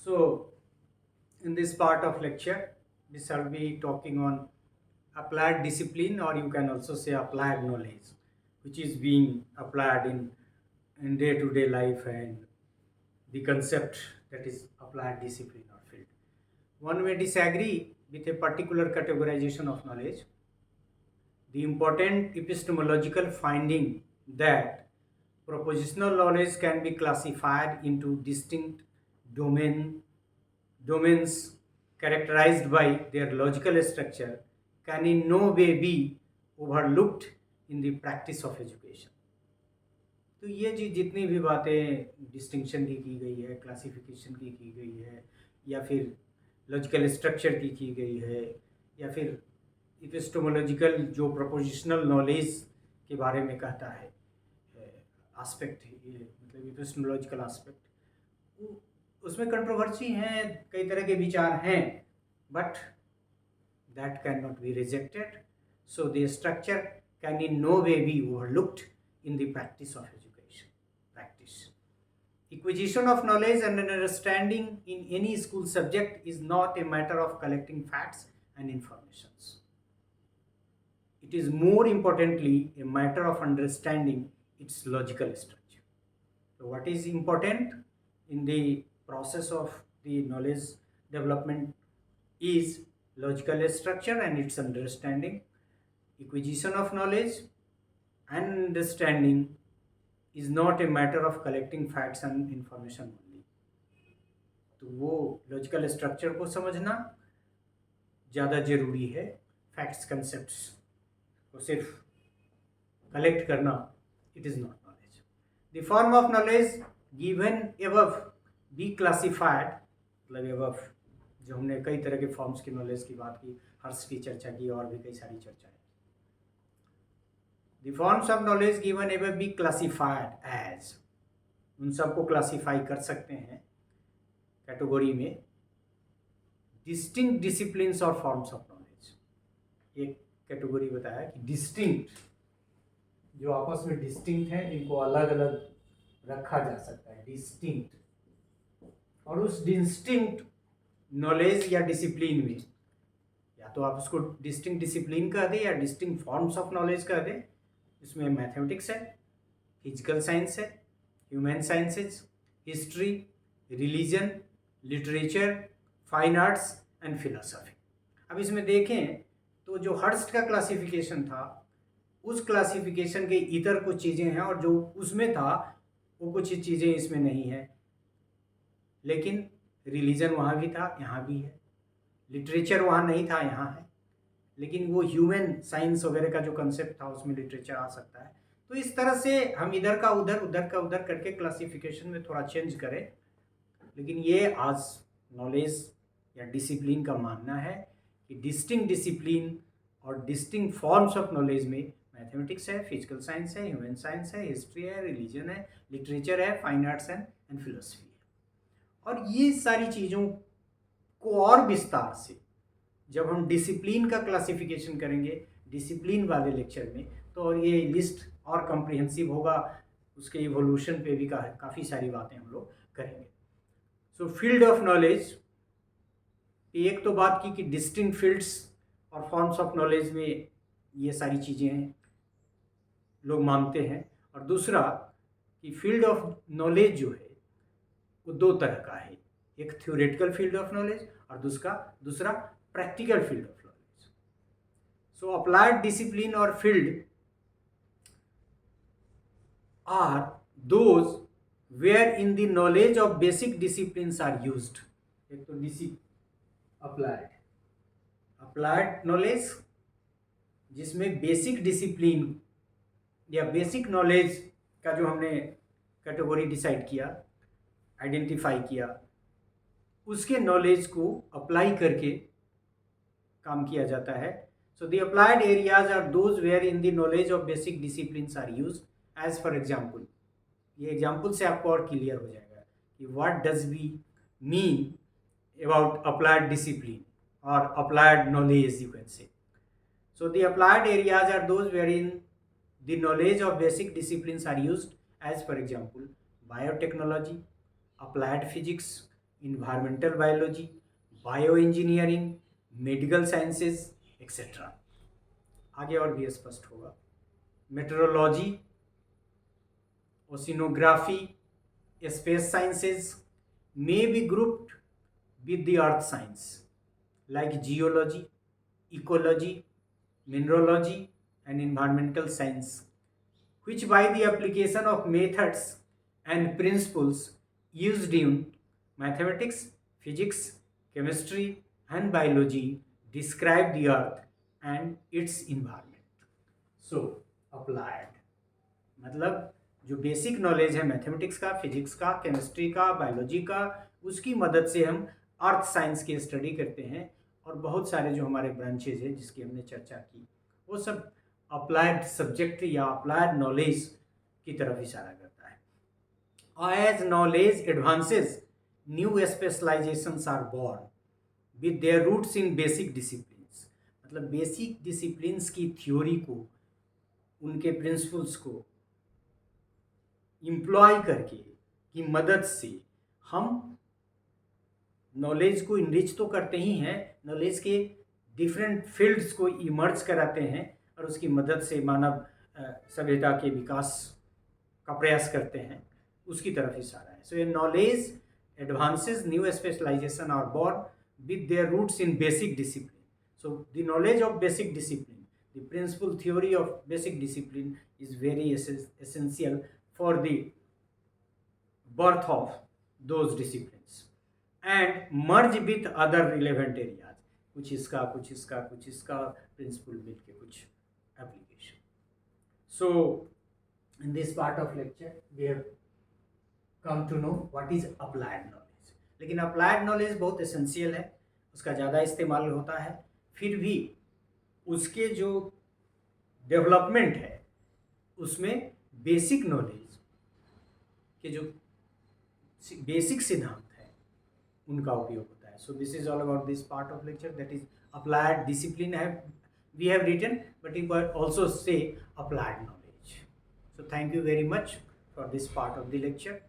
So, in this part of lecture, we shall be talking on applied discipline, or you can also say applied knowledge, which is being applied in day-to-day life, and the concept that is applied discipline or field. One may disagree with a particular categorization of knowledge. The important epistemological finding that propositional knowledge can be classified into distinct domains characterized by their logical structure can in no way be overlooked in the practice of education. तो ये जी जितनी भी बातें distinction की गई है, classification की गई है, या फिर लॉजिकल स्ट्रक्चर की गई है, या फिर इपिस्टोमोलॉजिकल जो प्रोपोजिशनल नॉलेज के बारे में कहता है एस्पेक्ट, मतलब इपिस्टोमोलॉजिकल एस्पेक्ट, उसमें कंट्रोवर्सी हैं, कई तरह के विचार हैं, but that cannot be rejected. So the structure can in no way be overlooked in the practice of education. Acquisition of knowledge and understanding in any school subject is not a matter of collecting facts and informations. It is more importantly a matter of understanding its logical structure. So what is important in the process of the knowledge development is logical structure and its understanding. Acquisition of knowledge and understanding is not a matter of collecting facts and information only. तो वो logical structure को समझना ज़्यादा ज़रूरी है, facts concepts को सिर्फ collect करना it is not knowledge. The form of knowledge given above be classified, मतलब एबव जो हमने कई तरह के फॉर्म्स की नॉलेज की बात की, हर्ष की चर्चा की, और भी कई सारी चर्चाएं. The forms of knowledge given above be classified as, उन सबको क्लासीफाई कर सकते हैं कैटेगरी में, डिस्टिंक्ट डिसिप्लिन्स और फॉर्म्स ऑफ नॉलेज. एक कैटेगरी बताया कि डिस्टिंक्ट, जो आपस में डिस्टिंक्ट है, इनको अलग अलग रखा जा सकता है, डिस्टिंक्ट. और उस डिस्टिंक्ट नॉलेज या डिसिप्लिन में या तो आप उसको डिस्टिंक्ट डिसिप्लिन कह दें या डिस्टिंक्ट फॉर्म्स ऑफ नॉलेज कह दें. इसमें मैथमेटिक्स है, फिजिकल साइंस है, human sciences, history, religion, literature, fine arts and philosophy. अब इसमें देखें तो जो हर्स्ट का क्लासिफिकेशन था, उस क्लासिफिकेशन के इतर कुछ चीज़ें हैं, और जो उसमें था वो कुछ चीज़ें इसमें नहीं है. लेकिन रिलीजन वहाँ भी था, यहाँ भी है. लिटरेचर वहाँ नहीं था, यहाँ है. लेकिन वो ह्यूमन साइंस वगैरह का जो कंसेप्ट था, उसमें लिटरेचर आ सकता है. तो इस तरह से हम इधर का उधर करके क्लासिफिकेशन में थोड़ा चेंज करें. लेकिन ये आज नॉलेज या डिसिप्लिन का मानना है कि डिस्टिंक्ट डिसिप्लिन और डिस्टिंक्ट फॉर्म्स ऑफ नॉलेज में मैथमेटिक्स है, फिजिकल साइंस है, ह्यूमन साइंस है, हिस्ट्री है, रिलीजन है, लिटरेचर है, फाइन आर्ट्स एंड फिलोसफी है. और ये सारी चीज़ों को और विस्तार से जब हम डिसिप्लिन का क्लासिफिकेशन करेंगे डिसिप्लिन वाले लेक्चर में, तो और ये लिस्ट और कॉम्प्रिहेंसिव होगा, उसके इवोल्यूशन पे भी काफ़ी सारी बातें हम लोग करेंगे. सो फील्ड ऑफ नॉलेज, एक तो बात की कि डिस्टिंक्ट फील्ड्स और फॉर्म्स ऑफ नॉलेज में ये सारी चीज़ें हैं, लोग मानते हैं. और दूसरा कि फील्ड ऑफ नॉलेज जो है वो दो तरह का है, एक थ्योरेटिकल फील्ड ऑफ नॉलेज और दूसरा practical field of knowledge. So applied discipline or field are those wherein the knowledge of basic disciplines are used. एक तो applied knowledge जिसमें बेसिक डिसिप्लिन या बेसिक नॉलेज का जो हमने कैटेगरी डिसाइड किया, आइडेंटिफाई किया, उसके नॉलेज को अप्लाई करके काम किया जाता है. So the applied areas are those where in the knowledge of basic disciplines are used. As for example, ये एग्जांपल से आपको और क्लियर हो जाएगा कि what does we mean about applied discipline और applied knowledge, you can say. So the applied areas are those where in the knowledge of basic disciplines are used. As for example biotechnology, applied physics, environmental biology, bio engineering, medical sciences etcetera. आगे और भी स्पष्ट होगा। Metrology, oceanography, space sciences may be grouped with the earth science like geology, ecology, mineralogy and environmental science, which by the application of methods and principles used in mathematics, physics, chemistry and biology describe the earth and its environment. So applied मतलब जो basic knowledge है mathematics का, physics का, chemistry का, biology का, उसकी मदद से हम अर्थ साइंस की स्टडी करते हैं। और बहुत सारे जो हमारे ब्रांचेज हैं जिसकी हमने चर्चा की, वो सब अप्लाइड सब्जेक्ट या अप्लाइड नॉलेज की तरफ इशारा करता है। As knowledge advances, new specialisations are born with their roots in basic disciplines. मतलब बेसिक डिसिप्लिन्स की थ्योरी को, उनके प्रिंसिपल्स को इम्प्लॉय करके की मदद से हम नॉलेज को इनरिच तो करते ही हैं, नॉलेज के डिफरेंट फील्ड्स को इमर्ज कराते हैं और उसकी मदद से मानव सभ्यता के विकास का प्रयास करते हैं, उसकी तरफ इशारा है। सो ये knowledge advances, new specialisation are born with their roots in basic discipline. So the knowledge of basic discipline, the principle theory of basic discipline is very essential for the birth of those disciplines and merge with other relevant areas, कुछ इसका कुछ इसका कुछ इसका principal मिलके कुछ application. So in this part of lecture we have come to know what is applied knowledge। लेकिन applied knowledge बहुत एसेंशियल है, उसका ज़्यादा इस्तेमाल होता है, फिर भी उसके जो डेवलपमेंट है उसमें बेसिक नॉलेज के जो बेसिक सिद्धांत है उनका उपयोग होता है। So this is all about this part of lecture, that is applied discipline we have written, but you can also say applied knowledge. So thank you very much for this part of the lecture.